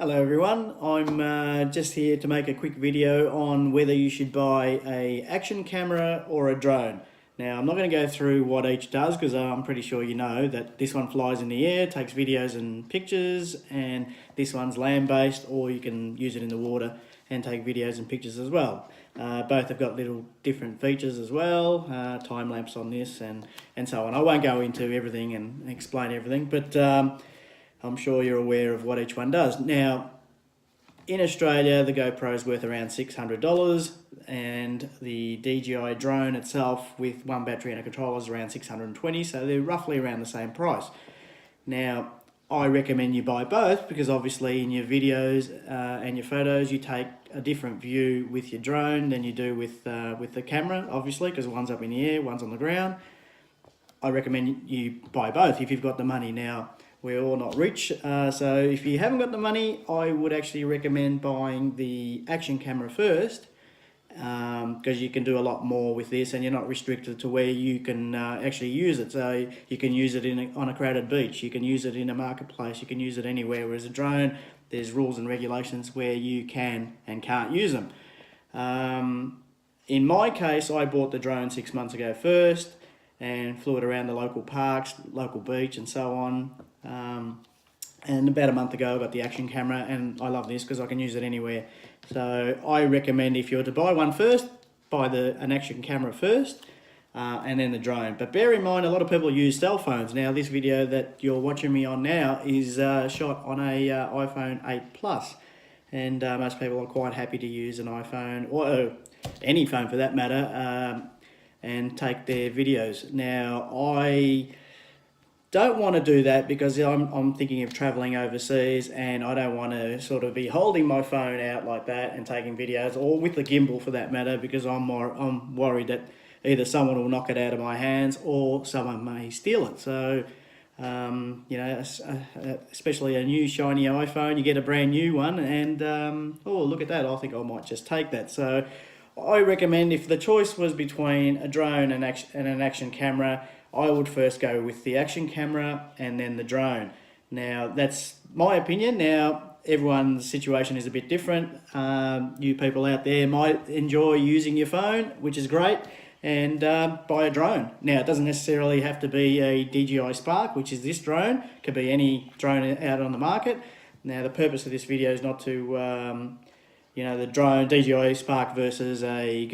Hello everyone, I'm just here to make a quick video on whether you should buy a action camera or a drone. Now I'm not going to go through what each does because I'm pretty sure you know that this one flies in the air, takes videos and pictures, and this one's land-based, or you can use it in the water and take videos and pictures as well. Both have got little different features as well, time lapse on this and so on. I won't go into everything and explain everything, but I'm sure you're aware of what each one does. Now, in Australia, the GoPro is worth around $600, and the DJI drone itself with one battery and a controller is around $620, so they're roughly around the same price. Now, I recommend you buy both because obviously in your videos and your photos, you take a different view with your drone than you do with the camera, obviously, because one's up in the air, one's on the ground. I recommend you buy both if you've got the money. Now, we're all not rich, so if you haven't got the money, I would actually recommend buying the action camera first, because you can do a lot more with this and you're not restricted to where you can actually use it. So you can use it on a crowded beach, you can use it in a marketplace, you can use it anywhere, whereas a drone, there's rules and regulations where you can and can't use them. In my case, I bought the drone 6 months ago first and flew it around the local parks, local beach and so on. And about a month ago I got the action camera, and I love this because I can use it anywhere. So I recommend if you're to buy one first, buy an action camera first and then the drone. But bear in mind, a lot of people use cell phones. Now this video that you're watching me on now is shot on a iPhone 8 Plus, and most people are quite happy to use an iPhone or any phone for that matter and take their videos. Now I don't want to do that because I'm thinking of traveling overseas, and I don't want to sort of be holding my phone out like that and taking videos, or with the gimbal for that matter, because I'm worried that either someone will knock it out of my hands or someone may steal it. So you know, especially a new shiny iPhone, you get a brand new one and oh, look at that, I think I might just take that. So I recommend, if the choice was between a drone and an action camera, I would first go with the action camera and then the drone. Now, that's my opinion. Now, everyone's situation is a bit different. You people out there might enjoy using your phone, which is great, and buy a drone. Now, it doesn't necessarily have to be a DJI Spark, which is this drone. It could be any drone out on the market. Now, the purpose of this video is not to you know, the drone DJI Spark versus a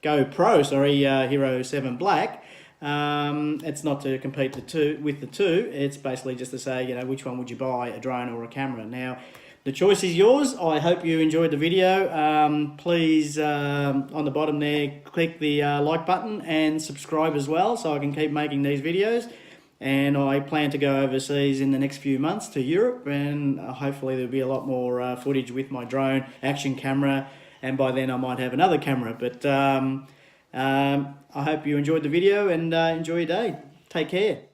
GoPro, Hero 7 Black. It's not to compete with the two. It's basically just to say, you know, which one would you buy, a drone or a camera? Now, the choice is yours. I hope you enjoyed the video. Please, on the bottom there, click the like button and subscribe as well, so I can keep making these videos. And I plan to go overseas in the next few months to Europe, and hopefully there'll be a lot more footage with my drone action camera, and by then I might have another camera. But I hope you enjoyed the video, and enjoy your day. Take care.